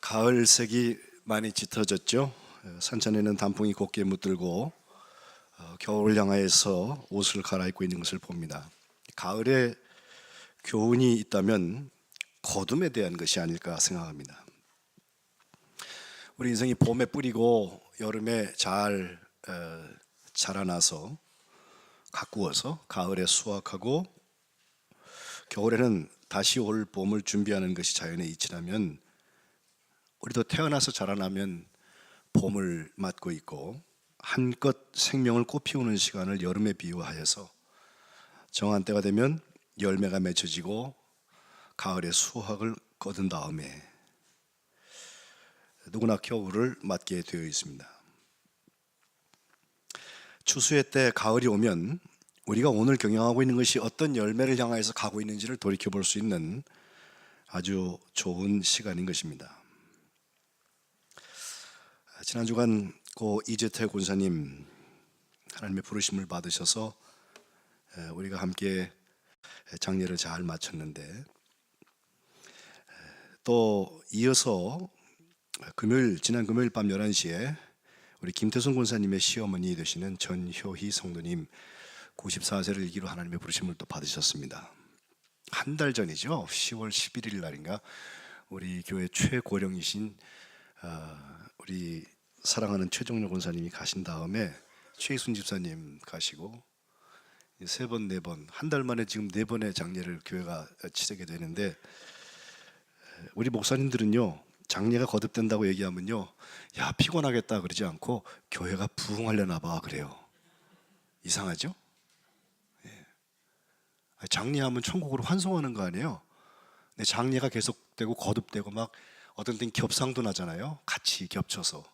가을색이 많이 짙어졌죠. 산천에는 단풍이 곱게 물들고 겨울을 향하여서 옷을 갈아입고 있는 것을 봅니다. 가을에 교훈이 있다면 거둠에 대한 것이 아닐까 생각합니다. 우리 인생이 봄에 뿌리고 여름에 잘 자라나서 가꾸어서 가을에 수확하고 겨울에는 다시 올 봄을 준비하는 것이 자연의 이치라면, 우리도 태어나서 자라나면 봄을 맞고 있고 한껏 생명을 꽃피우는 시간을 여름에 비유하여서 정한 때가 되면 열매가 맺혀지고 가을에 수확을 거둔 다음에 누구나 겨울을 맞게 되어 있습니다. 추수의 때 가을이 오면 우리가 오늘 경영하고 있는 것이 어떤 열매를 향해서 가고 있는지를 돌이켜볼 수 있는 아주 좋은 시간인 것입니다. 지난 주간 고 이재태 권사님 하나님의 부르심을 받으셔서 우리가 함께 장례를 잘 마쳤는데, 또 이어서 지난 금요일 밤 11시에 우리 김태순 권사님의 시어머니 되시는 전효희 성도님 94세를 일기로 하나님의 부르심을 또 받으셨습니다. 한 달 전이죠. 10월 11일 날인가 우리 교회 최고령이신 우리 사랑하는 최종렬 권사님이 가신 다음에 최희순 집사님 가시고 세 번, 네 번, 한 달 만에 지금 네 번의 장례를 교회가 치르게 되는데, 우리 목사님들은요, 장례가 거듭된다고 얘기하면요, 야 피곤하겠다 그러지 않고 교회가 부흥하려나 봐 그래요. 이상하죠? 장례하면 천국으로 환송하는 거 아니에요? 근데 장례가 계속되고 거듭되고 막 어떤 때는 겹상도 나잖아요. 같이 겹쳐서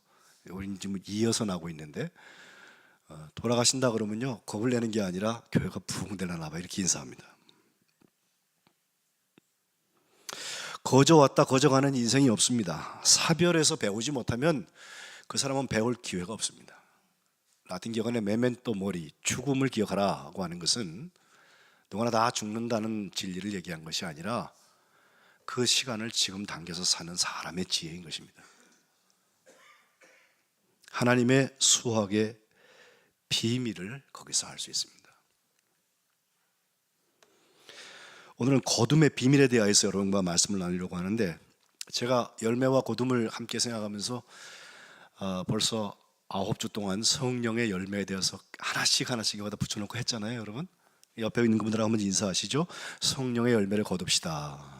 우리는 지금 이어서 나고 있는데, 돌아가신다 그러면요 겁을 내는 게 아니라 교회가 부흥되려나 봐 이렇게 인사합니다. 거저 왔다 거저 가는 인생이 없습니다. 사별해서 배우지 못하면 그 사람은 배울 기회가 없습니다. 라틴 기어간의 메멘토 모리, 죽음을 기억하라고 하는 것은 누구나 다 죽는다는 진리를 얘기한 것이 아니라 그 시간을 지금 당겨서 사는 사람의 지혜인 것입니다. 하나님의 수확의 비밀을 거기서 알 수 있습니다. 오늘은 거둠의 비밀에 대해서 여러분과 말씀을 나누려고 하는데, 제가 열매와 거둠을 함께 생각하면서 벌써 9주 동안 성령의 열매에 대해서 하나씩 여기다 붙여놓고 했잖아요. 여러분 옆에 있는 분들하고 한번 인사하시죠. 성령의 열매를 거둡시다.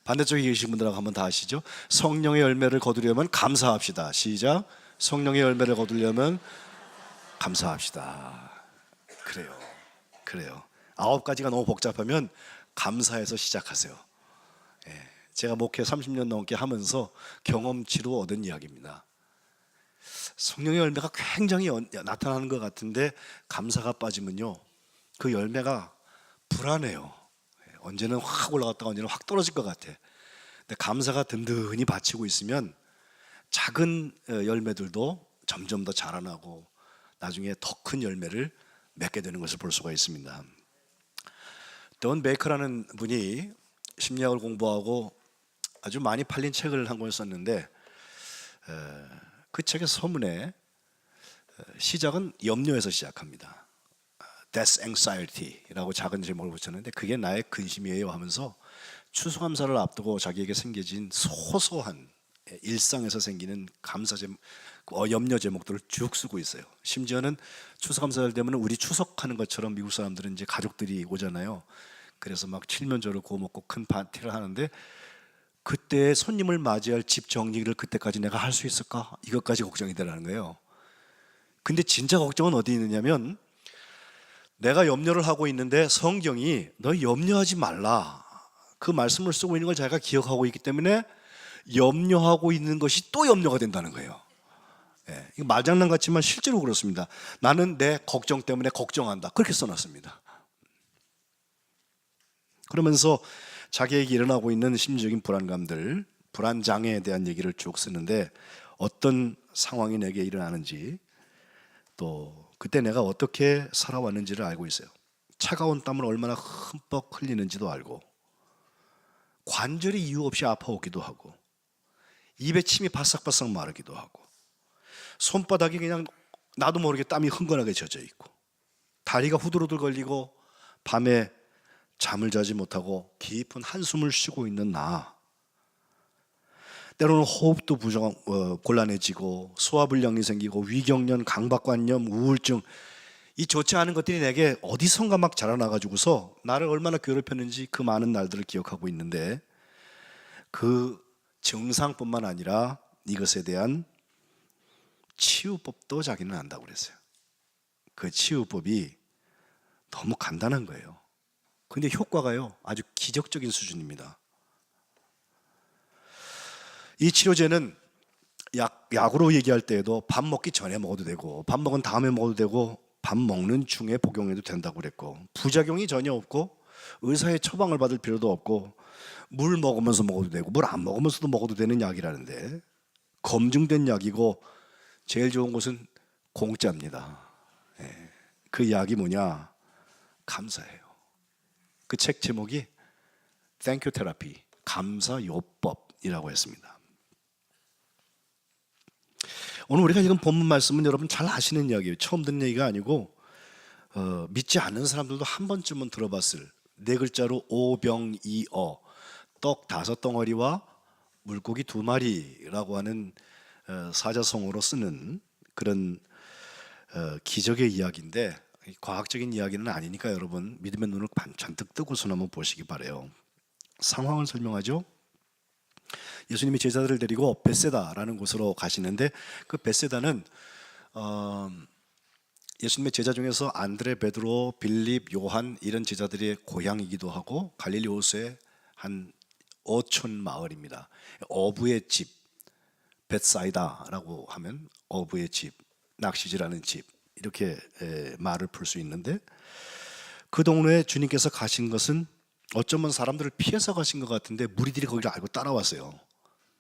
반대쪽에 계신 분들하고 한번 다 하시죠. 성령의 열매를 거두려면 감사합시다. 시작. 성령의 열매를 거두려면 감사합시다. 그래요. 9가지가 너무 복잡하면 감사해서 시작하세요. 제가 목회 30년 넘게 하면서 경험치로 얻은 이야기입니다. 성령의 열매가 굉장히 나타나는 것 같은데 감사가 빠지면요 그 열매가 불안해요. 언제는 확 올라갔다가 언제는 확 떨어질 것 같아. 근데 감사가 든든히 받치고 있으면 작은 열매들도 점점 더 자라나고 나중에 더 큰 열매를 맺게 되는 것을 볼 수가 있습니다. 돈 베이커라는 분이 심리학을 공부하고 아주 많이 팔린 책을 한 권 썼는데, 그 책의 서문에 시작은 염려에서 시작합니다. Death Anxiety라고 작은 제목을 붙였는데, 그게 나의 근심이에요 하면서 추수감사를 앞두고 자기에게 생겨진 소소한 일상에서 생기는 염려 제목들을 쭉 쓰고 있어요. 심지어는 추수감사절 되면 우리 추석하는 것처럼 미국 사람들은 이제 가족들이 오잖아요. 그래서 막 칠면조를 구워 먹고 큰 파티를 하는데, 그때 손님을 맞이할 집 정리를 그때까지 내가 할 수 있을까? 이것까지 걱정이 되라는 거예요. 근데 진짜 걱정은 어디 있느냐면, 내가 염려를 하고 있는데 성경이 너 염려하지 말라 그 말씀을 쓰고 있는 걸 자기가 기억하고 있기 때문에 염려하고 있는 것이 또 염려가 된다는 거예요. 이거 말장난 같지만 실제로 그렇습니다. 나는 내 걱정 때문에 걱정한다 그렇게 써놨습니다. 그러면서 자기에게 일어나고 있는 심리적인 불안감들, 불안장애에 대한 얘기를 쭉 쓰는데, 어떤 상황이 내게 일어나는지, 또 그때 내가 어떻게 살아왔는지를 알고 있어요. 차가운 땀을 얼마나 흠뻑 흘리는지도 알고, 관절이 이유 없이 아파오기도 하고 입에 침이 바싹바싹 마르기도 하고 손바닥이 그냥 나도 모르게 땀이 흥건하게 젖어 있고 다리가 후들후들 걸리고 밤에 잠을 자지 못하고 깊은 한숨을 쉬고 있는 나, 때로는 호흡도 곤란해지고 소화불량이 생기고 위경련, 강박관념, 우울증, 이 좋지 않은 것들이 내게 어디선가 막 자라나가지고서 나를 얼마나 괴롭혔는지 그 많은 날들을 기억하고 있는데, 그 증상뿐만 아니라 이것에 대한 치유법도 자기는 안다고 그랬어요. 그 치유법이 너무 간단한 거예요. 근데 효과가요 아주 기적적인 수준입니다. 이 치료제는 약으로 얘기할 때에도 밥 먹기 전에 먹어도 되고 밥 먹은 다음에 먹어도 되고 밥 먹는 중에 복용해도 된다고 그랬고, 부작용이 전혀 없고 의사의 처방을 받을 필요도 없고 물 먹으면서 먹어도 되고 물 안 먹으면서도 먹어도 되는 약이라는데, 검증된 약이고 제일 좋은 것은 공짜입니다. 그 약이 뭐냐? 감사예요. 그 책 제목이 Thank You Therapy, 감사요법이라고 했습니다. 오늘 우리가 읽은 본문 말씀은 여러분 잘 아시는 이야기예요. 처음 듣는 얘기가 아니고 믿지 않는 사람들도 한 번쯤은 들어봤을, 네 글자로 오병이어, 떡 5덩어리와 물고기 2마리라고 하는 사자성어로 쓰는 그런 기적의 이야기인데, 과학적인 이야기는 아니니까 여러분 믿음의 눈을 잔뜩 뜨고서 한번 보시기 바래요. 상황을 설명하죠. 예수님이 제자들을 데리고 벳세다라는 곳으로 가시는데, 그 벳세다는 예수님의 제자 중에서 안드레, 베드로, 빌립, 요한 이런 제자들의 고향이기도 하고 갈릴리 호수의 한 어촌 마을입니다. 어부의 집, 벳사이다라고 하면 어부의 집, 낚시질하는 집, 이렇게 말을 풀 수 있는데, 그 동네에 주님께서 가신 것은 어쩌면 사람들을 피해서 가신 것 같은데 무리들이 거기를 알고 따라왔어요.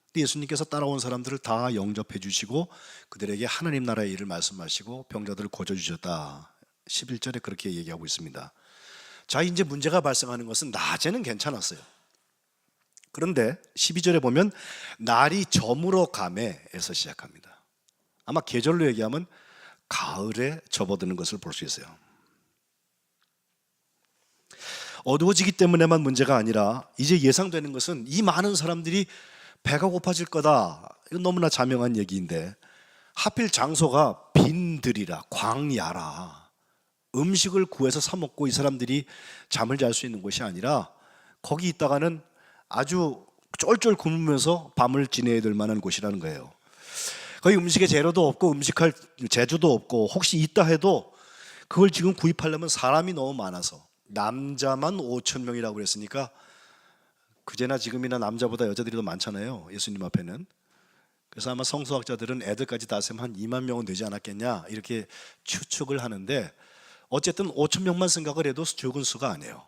근데 예수님께서 따라온 사람들을 다 영접해 주시고 그들에게 하나님 나라의 일을 말씀하시고 병자들을 고쳐주셨다. 11절에 그렇게 얘기하고 있습니다. 자, 이제 문제가 발생하는 것은 낮에는 괜찮았어요. 그런데 12절에 보면 날이 저물어 가매에서 시작합니다. 아마 계절로 얘기하면 가을에 접어드는 것을 볼 수 있어요. 어두워지기 때문에만 문제가 아니라 이제 예상되는 것은 이 많은 사람들이 배가 고파질 거다. 이건 너무나 자명한 얘기인데, 하필 장소가 빈들이라, 광야라, 음식을 구해서 사 먹고 이 사람들이 잠을 잘 수 있는 곳이 아니라 거기 있다가는 아주 쫄쫄 굶으면서 밤을 지내야 될 만한 곳이라는 거예요. 거기 음식의 재료도 없고 음식할 재주도 없고, 혹시 있다 해도 그걸 지금 구입하려면 사람이 너무 많아서, 남자만 5,000명이라고 그랬으니까 그제나 지금이나 남자보다 여자들이 더 많잖아요, 예수님 앞에는. 그래서 아마 성서학자들은 애들까지 다 세면 한 2만 명은 되지 않았겠냐 이렇게 추측을 하는데, 어쨌든 5,000명만 생각을 해도 적은 수가 아니에요.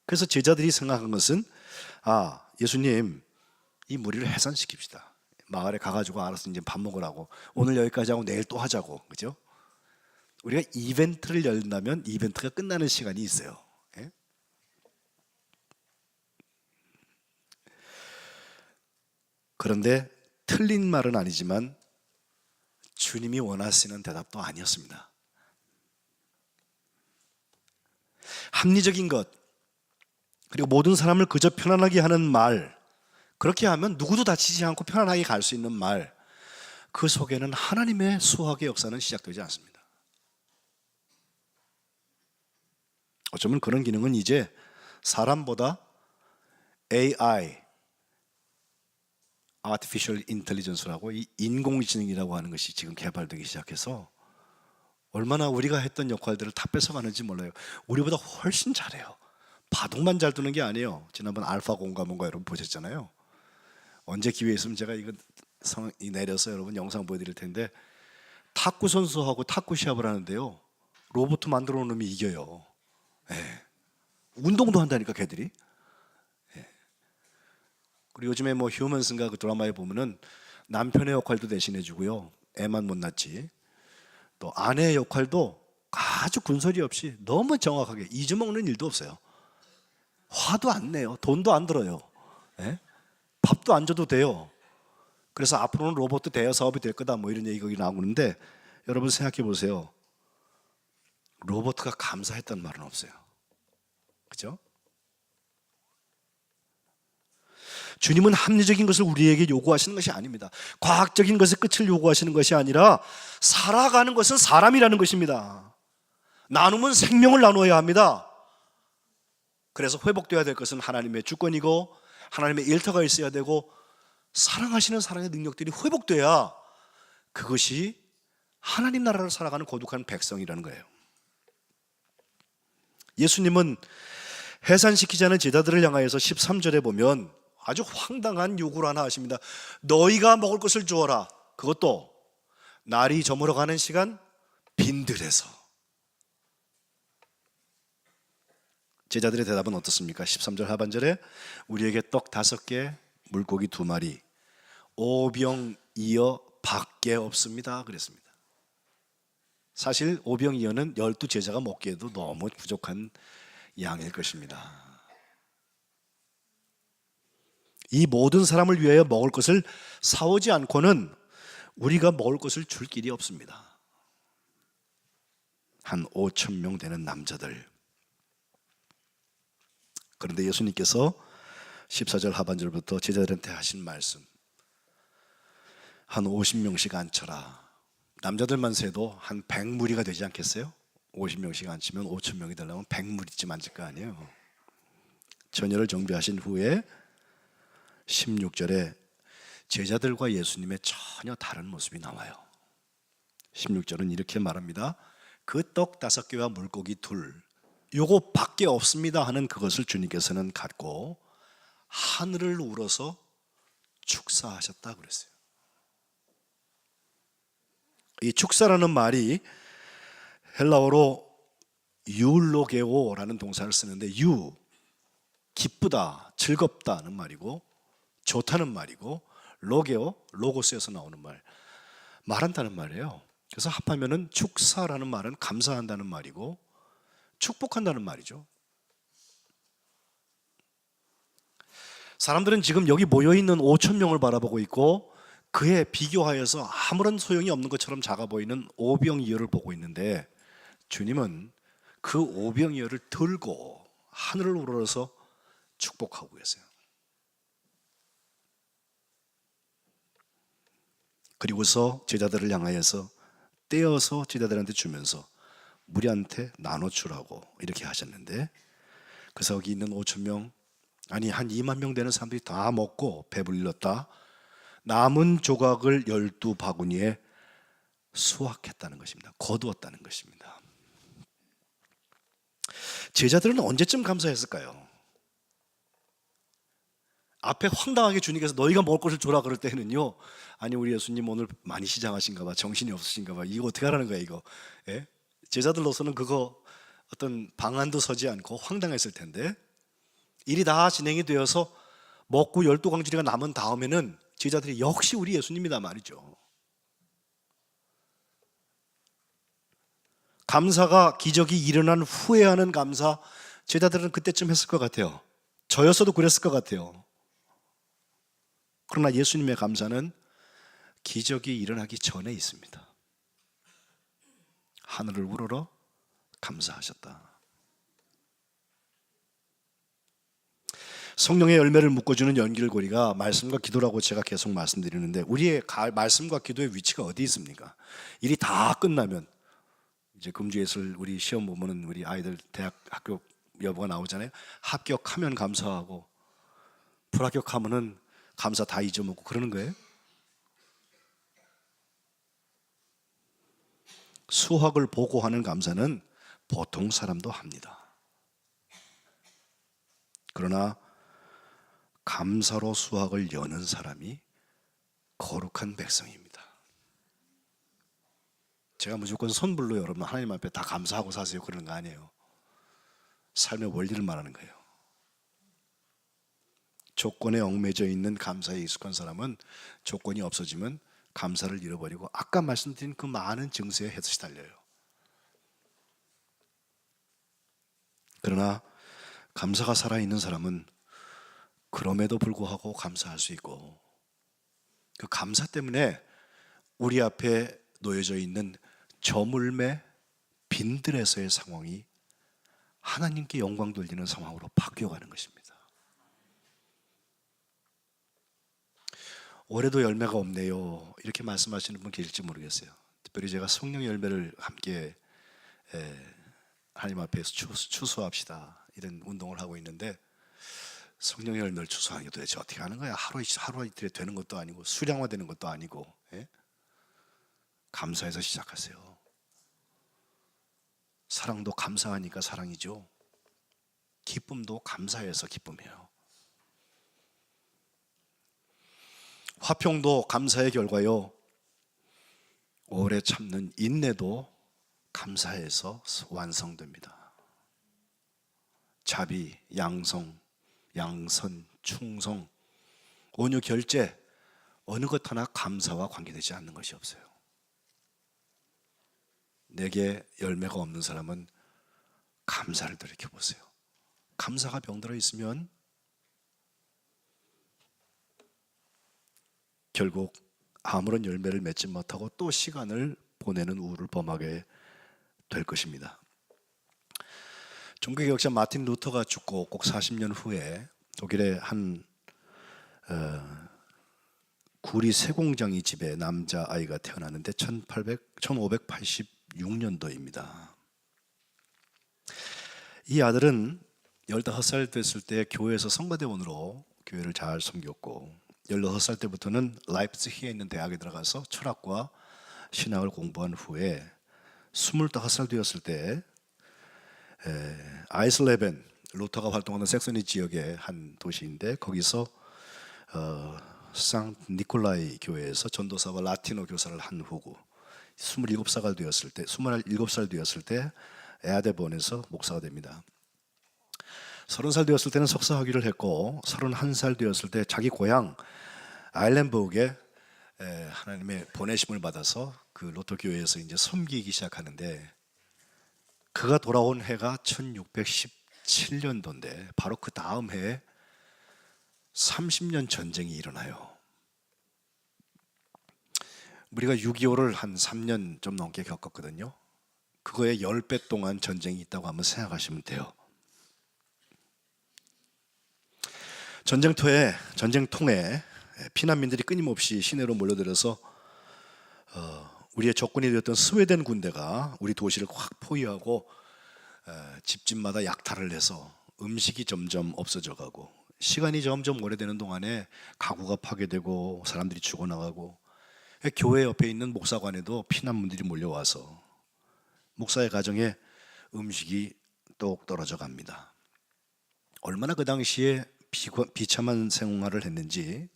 그래서 제자들이 생각한 것은, 예수님 이 무리를 해산시킵시다. 마을에 가가지고 알아서 이제 밥 먹으라고, 오늘 여기까지 하고 내일 또 하자고, 그죠? 우리가 이벤트를 열린다면 이벤트가 끝나는 시간이 있어요. 예? 그런데 틀린 말은 아니지만 주님이 원하시는 대답도 아니었습니다. 합리적인 것, 그리고 모든 사람을 그저 편안하게 하는 말, 그렇게 하면 누구도 다치지 않고 편안하게 갈 수 있는 말, 그 속에는 하나님의 수학의 역사는 시작되지 않습니다. 어쩌면 그런 기능은 이제 사람보다 AI, Artificial Intelligence라고, 이 인공지능이라고 하는 것이 지금 개발되기 시작해서 얼마나 우리가 했던 역할들을 다 뺏어가는지 몰라요. 우리보다 훨씬 잘해요. 바둑만 잘 두는 게 아니에요. 지난번 알파고인가 뭔가 여러분 보셨잖아요. 언제 기회 있으면 제가 이거 내려서 여러분 영상 보여드릴 텐데, 탁구 선수하고 탁구 시합을 하는데요, 로봇 만들어 놓은 놈이 이겨요. 예. 운동도 한다니까 걔들이. 예. 그리고 요즘에 뭐 휴먼스인가 그 드라마에 보면은 남편의 역할도 대신해 주고요, 애만 못 낳지, 또 아내의 역할도 아주 군소리 없이 너무 정확하게 잊어먹는 일도 없어요. 화도 안 내요. 돈도 안 들어요. 예? 밥도 안 줘도 돼요. 그래서 앞으로는 로봇 대여 사업이 될 거다 뭐 이런 얘기가 나오는데, 여러분 생각해 보세요. 로봇가 감사했단 말은 없어요. 그죠? 주님은 합리적인 것을 우리에게 요구하시는 것이 아닙니다. 과학적인 것의 끝을 요구하시는 것이 아니라 살아가는 것은 사람이라는 것입니다. 나눔은 생명을 나누어야 합니다. 그래서 회복되어야 될 것은 하나님의 주권이고 하나님의 일터가 있어야 되고 사랑하시는 사랑의 능력들이 회복돼야 그것이 하나님 나라를 살아가는 거룩한 백성이라는 거예요. 예수님은 해산시키지 않은 제자들을 향하여서 13절에 보면 아주 황당한 요구를 하나 하십니다. 너희가 먹을 것을 주어라. 그것도 날이 저물어가는 시간 빈들에서. 제자들의 대답은 어떻습니까? 13절 하반절에 우리에게 떡 5개, 물고기 2마리, 오병이어 밖에 없습니다 그랬습니다. 사실 오병이어는 12제자가 먹기에도 너무 부족한 양일 것입니다. 이 모든 사람을 위하여 먹을 것을 사오지 않고는 우리가 먹을 것을 줄 길이 없습니다. 한 5,000명 되는 남자들. 그런데 예수님께서 14절 하반절부터 제자들한테 하신 말씀, 한 50명씩 앉혀라. 남자들만 세도 한 100무리가 되지 않겠어요? 50명씩 앉히면 5,000명이 되려면 100무리쯤 앉을 거 아니에요. 전열을 정비하신 후에 16절에 제자들과 예수님의 전혀 다른 모습이 나와요. 16절은 이렇게 말합니다. 그 떡 5개와 물고기 2, 요거 밖에 없습니다 하는 그것을 주님께서는 갖고 하늘을 우러서 축사하셨다 그랬어요. 이 축사라는 말이 헬라어로 유울로게오라는 동사를 쓰는데, 유, 기쁘다, 즐겁다는 말이고 좋다는 말이고, 로게오, 로고스에서 나오는 말, 말한다는 말이에요. 그래서 합하면은 축사라는 말은 감사한다는 말이고 축복한다는 말이죠. 사람들은 지금 여기 모여있는 5,000명을 바라보고 있고 그에 비교하여서 아무런 소용이 없는 것처럼 작아 보이는 오병이어를 보고 있는데, 주님은 그 오병이어를 들고 하늘을 우러러서 축복하고 계세요. 그리고서 제자들을 향하여서 떼어서 제자들한테 주면서 무리한테 나눠주라고 이렇게 하셨는데, 그래서 여기 있는 5,000명, 아니 한 2만 명 되는 사람들이 다 먹고 배불렸다. 남은 조각을 12바구니에 수확했다는 것입니다. 거두었다는 것입니다. 제자들은 언제쯤 감사했을까요? 앞에 황당하게 주님께서 너희가 먹을 것을 줘라 그럴 때는요, 아니 우리 예수님 오늘 많이 시장하신가 봐, 정신이 없으신가 봐, 이거 어떻게 하라는 거야 이거. 예? 제자들로서는 그거 어떤 방안도 서지 않고 황당했을 텐데, 일이 다 진행이 되어서 먹고 12광주리가 남은 다음에는 제자들이 역시 우리 예수님이다 말이죠. 감사가 기적이 일어난 후에 하는 감사, 제자들은 그때쯤 했을 것 같아요. 저였어도 그랬을 것 같아요. 그러나 예수님의 감사는 기적이 일어나기 전에 있습니다. 하늘을 우러러 감사하셨다. 성령의 열매를 묶어주는 연결고리가 말씀과 기도라고 제가 계속 말씀드리는데, 우리의 말씀과 기도의 위치가 어디 있습니까? 일이 다 끝나면 이제 금주예술 우리 시험 보면은 우리 아이들 대학 학교 여부가 나오잖아요. 합격하면 감사하고 불합격하면은 감사 다 잊어먹고 그러는 거예요. 수학을 보고 하는 감사는 보통 사람도 합니다. 그러나 감사로 수학을 여는 사람이 거룩한 백성입니다. 제가 무조건 선불로 여러분 하나님 앞에 다 감사하고 사세요 그러는 거 아니에요. 삶의 원리를 말하는 거예요. 조건에 얽매여 있는 감사에 익숙한 사람은 조건이 없어지면 감사를 잃어버리고 아까 말씀드린 그 많은 증세에 헤드시 달려요. 그러나 감사가 살아있는 사람은 그럼에도 불구하고 감사할 수 있고, 그 감사 때문에 우리 앞에 놓여져 있는 저물매 빈들에서의 상황이 하나님께 영광 돌리는 상황으로 바뀌어가는 것입니다. 올해도 열매가 없네요, 이렇게 말씀하시는 분 계실지 모르겠어요. 특별히 제가 성령 열매를 함께 하나님 앞에서 추수합시다 이런 운동을 하고 있는데, 성령 열매를 추수하는 게 도대체 어떻게 하는 거야? 하루 이틀에 되는 것도 아니고 수량화되는 것도 아니고. 감사해서 시작하세요. 사랑도 감사하니까 사랑이죠. 기쁨도 감사해서 기쁨이에요. 화평도 감사의 결과요. 오래 참는 인내도 감사해서 완성됩니다. 자비, 양성, 양선, 충성, 온유, 결제, 어느 것 하나 감사와 관계되지 않는 것이 없어요. 내게 열매가 없는 사람은 감사를 돌이켜보세요. 감사가 병들어 있으면 결국 아무런 열매를 맺지 못하고 또 시간을 보내는 우울을 범하게 될 것입니다. 종교개혁자 마틴 루터가 죽고 꼭 40년 후에 독일의 한 구리 쇠공장이 집에 남자아이가 태어났는데 1586년도입니다. 이 아들은 15살 됐을 때 교회에서 성가대원으로 교회를 잘 섬겼고, 16살 때부터는 라이프치히에 있는 대학에 들어가서 철학과 신학을 공부한 후에 25살 되었을 때 아이슬레벤, 루터가 활동하는 섹소니 지역의 한 도시인데, 거기서 상 니콜라이 교회에서 전도사와 라틴어 교사를 한 후고 27살 되었을 때 에아데본에서 목사가 됩니다. 30살 되었을 때는 석사 학위를 했고, 31살 되었을 때 자기 고향 아일렌버그에 하나님의 보내심을 받아서 그 루터 교회에서 이제 섬기기 시작하는데, 그가 돌아온 해가 1617년도인데 바로 그 다음 해에 30년 전쟁이 일어나요. 우리가 6.25를 한 3년 좀 넘게 겪었거든요. 그거의 10배 동안 전쟁이 있다고 한번 생각하시면 돼요. 전쟁통에 피난민들이 끊임없이 시내로 몰려들어서 우리의 적군이 되었던 스웨덴 군대가 우리 도시를 확 포위하고 집집마다 약탈을 해서 음식이 점점 없어져 가고, 시간이 점점 오래되는 동안에 가구가 파괴되고 사람들이 죽어나가고, 교회 옆에 있는 목사관에도 피난민들이 몰려와서 목사의 가정에 음식이 똑 떨어져 갑니다. 얼마나 그 당시에 비참한 생활을 했는지,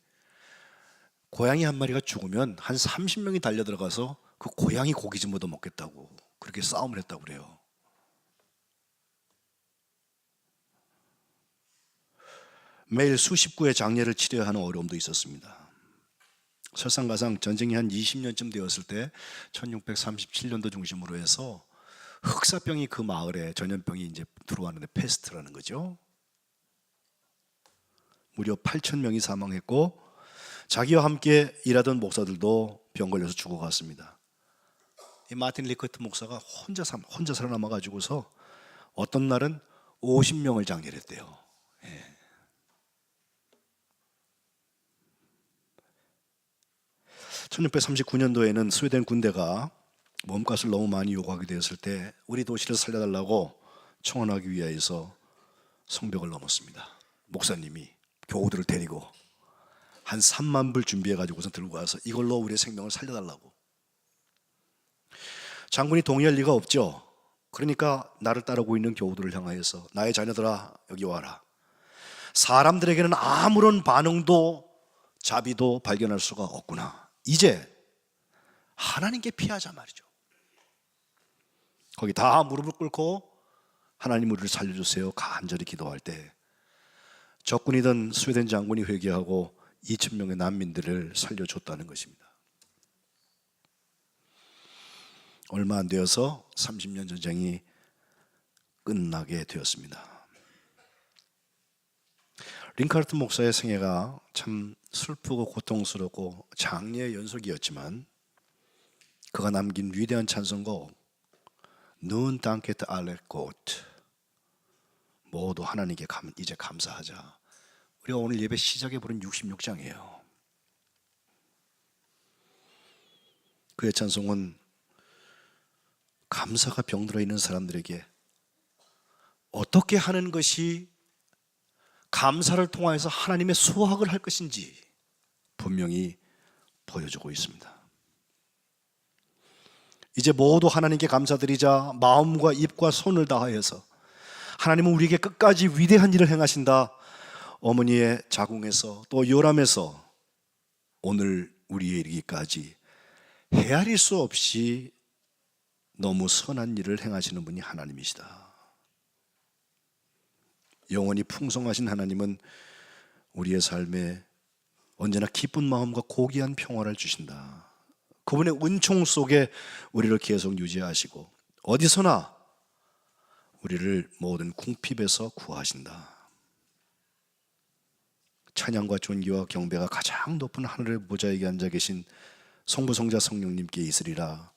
고양이 한 마리가 죽으면 한 30명이 달려들어가서 그 고양이 고기 좀 얻어 먹겠다고 그렇게 싸움을 했다고 그래요. 매일 수십 구의 장례를 치러야 하는 어려움도 있었습니다. 설상가상 전쟁이 한 20년쯤 되었을 때 1637년도 중심으로 해서 흑사병이 그 마을에 전염병이 이제 들어왔는데, 페스트라는 거죠. 무려 8,000명이 사망했고, 자기와 함께 일하던 목사들도 병 걸려서 죽어갔습니다. 이 마틴 리커트 목사가 혼자 살아남아가지고서 어떤 날은 50명을 장례를 했대요. 1639년도에는 스웨덴 군대가 몸값을 너무 많이 요구하게 되었을 때 우리 도시를 살려달라고 청원하기 위해서 성벽을 넘었습니다. 목사님이 교우들을 데리고 한 3만 불 준비해 가지고서 들고 와서 이걸로 우리의 생명을 살려달라고. 장군이 동의할 리가 없죠. 그러니까 나를 따르고 있는 교우들을 향하여서 나의 자녀들아 여기 와라. 사람들에게는 아무런 반응도 자비도 발견할 수가 없구나. 이제 하나님께 피하자 말이죠. 거기 다 무릎을 꿇고 하나님 우리를 살려주세요 간절히 기도할 때 적군이던 스웨덴 장군이 회개하고 2,000명의 난민들을 살려줬다는 것입니다. 얼마 안 되어서 30년 전쟁이 끝나게 되었습니다. 링카르트 목사의 생애가 참 슬프고 고통스럽고 장례의 연속이었지만 그가 남긴 위대한 찬송곡 눈 땅케트 알레코트, 모두 하나님께 이제 감사하자. 우리가 오늘 예배 시작에 부른 66장이에요. 그의 찬송은 감사가 병들어 있는 사람들에게 어떻게 하는 것이 감사를 통하여서 하나님의 수확을 할 것인지 분명히 보여주고 있습니다. 이제 모두 하나님께 감사드리자. 마음과 입과 손을 다하여서 하나님은 우리에게 끝까지 위대한 일을 행하신다. 어머니의 자궁에서 또 요람에서 오늘 우리에 이르기까지 헤아릴 수 없이 너무 선한 일을 행하시는 분이 하나님이시다. 영원히 풍성하신 하나님은 우리의 삶에 언제나 기쁜 마음과 고귀한 평화를 주신다. 그분의 은총 속에 우리를 계속 유지하시고 어디서나 우리를 모든 궁핍에서 구하신다. 찬양과 존귀와 경배가 가장 높은 하늘의 보좌에 앉아 계신 성부 성자 성령님께 있으리라.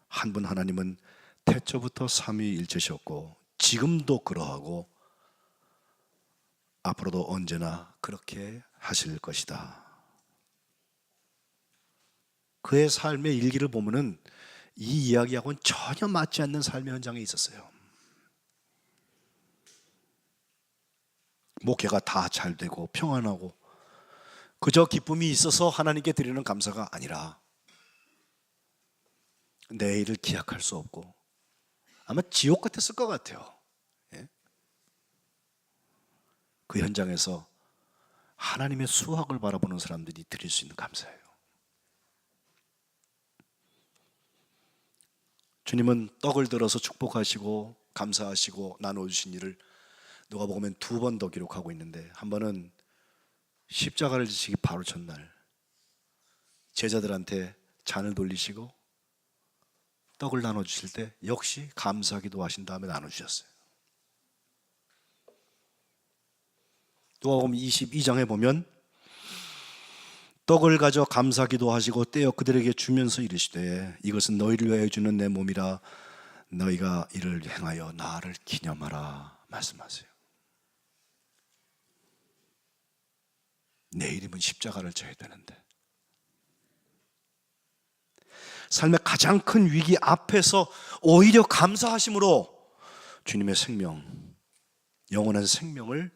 한 분 하나님은 태초부터 삼위일체셨고 지금도 그러하고 앞으로도 언제나 그렇게 하실 것이다. 그의 삶의 일기를 보면은 이 이야기하고는 전혀 맞지 않는 삶의 현장에 있었어요. 목회가 다 잘 되고 평안하고 그저 기쁨이 있어서 하나님께 드리는 감사가 아니라 내일을 기약할 수 없고 아마 지옥 같았을 것 같아요. 예? 그 현장에서 하나님의 수확을 바라보는 사람들이 드릴 수 있는 감사예요. 주님은 떡을 들어서 축복하시고 감사하시고 나눠주신 일을 누가복음엔 2번 더 기록하고 있는데, 한 번은 십자가를 지시기 바로 전날 제자들한테 잔을 돌리시고 떡을 나눠주실 때 역시 감사기도 하신 다음에 나눠주셨어요. 누가복음 22장에 보면 떡을 가져 감사기도 하시고 떼어 그들에게 주면서 이르시되 이것은 너희를 위하여 주는 내 몸이라 너희가 이를 행하여 나를 기념하라 말씀하세요. 내일이면 십자가를 져야 되는데 삶의 가장 큰 위기 앞에서 오히려 감사하심으로 주님의 생명, 영원한 생명을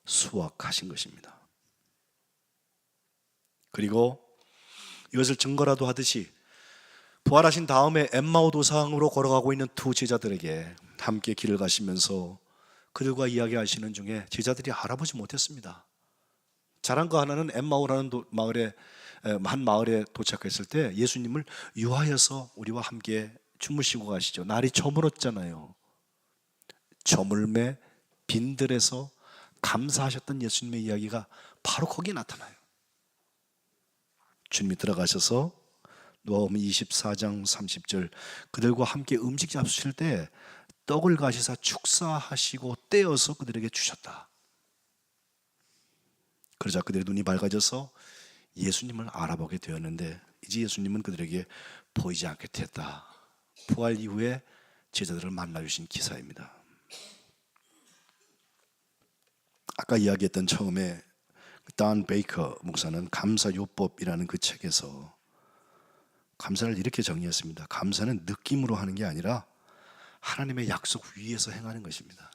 수확하신 것입니다. 그리고 이것을 증거라도 하듯이 부활하신 다음에 엠마오 도상으로 걸어가고 있는 두 제자들에게 함께 길을 가시면서 그들과 이야기하시는 중에 제자들이 알아보지 못했습니다. 잘한 거 하나는 엠마오라는 한 마을에 도착했을 때 예수님을 유하여서 우리와 함께 주무시고 가시죠. 날이 저물었잖아요. 저물매 빈들에서 감사하셨던 예수님의 이야기가 바로 거기에 나타나요. 주님이 들어가셔서 누가복음 24장 30절 그들과 함께 음식 잡수실 때 떡을 가시사 축사하시고 떼어서 그들에게 주셨다. 그러자 그들의 눈이 밝아져서 예수님을 알아보게 되었는데 이제 예수님은 그들에게 보이지 않게 됐다. 부활 이후에 제자들을 만나주신 기사입니다. 아까 이야기했던 처음에 단 베이커 목사는 감사요법이라는 그 책에서 감사를 이렇게 정의했습니다. 감사는 느낌으로 하는 게 아니라 하나님의 약속 위에서 행하는 것입니다.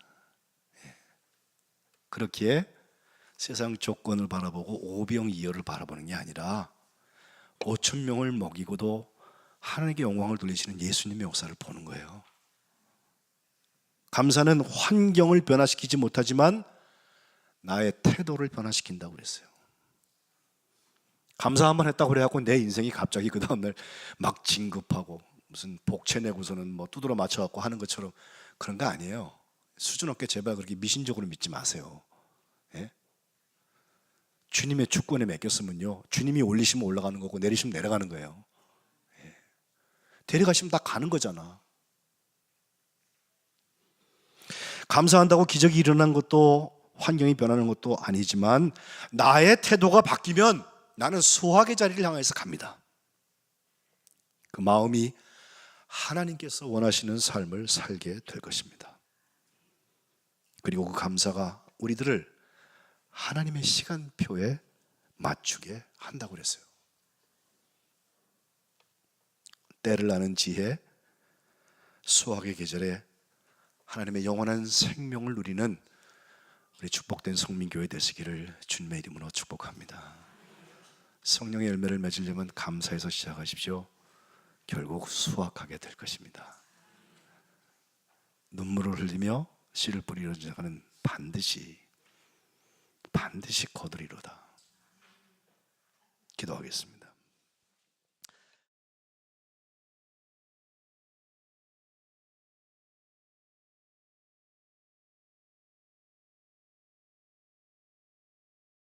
그렇기에 세상 조건을 바라보고 오병이어를 바라보는 게 아니라 5천 명을 먹이고도 하나님께 영광을 돌리시는 예수님의 역사를 보는 거예요. 감사는 환경을 변화시키지 못하지만 나의 태도를 변화시킨다고 그랬어요. 감사 한번 했다고 그래갖고 내 인생이 갑자기 그 다음날 막 진급하고 무슨 복채 내고서는 뭐 두드러 맞춰갖고 하는 것처럼 그런 거 아니에요. 수준 없게 제발 그렇게 미신적으로 믿지 마세요. 예? 주님의 주권에 맡겼으면요, 주님이 올리시면 올라가는 거고 내리시면 내려가는 거예요. 예. 데려가시면 다 가는 거잖아. 감사한다고 기적이 일어난 것도 환경이 변하는 것도 아니지만 나의 태도가 바뀌면 나는 수확의 자리를 향해서 갑니다. 그 마음이 하나님께서 원하시는 삶을 살게 될 것입니다. 그리고 그 감사가 우리들을 하나님의 시간표에 맞추게 한다고 그랬어요. 때를 아는 지혜, 수확의 계절에 하나님의 영원한 생명을 누리는 우리 축복된 성민교회 되시기를 주님의 이름으로 축복합니다. 성령의 열매를 맺으려면 감사해서 시작하십시오. 결국 수확하게 될 것입니다. 눈물을 흘리며 씨를 뿌리려 시작하는 반드시 거두리로다. 기도하겠습니다.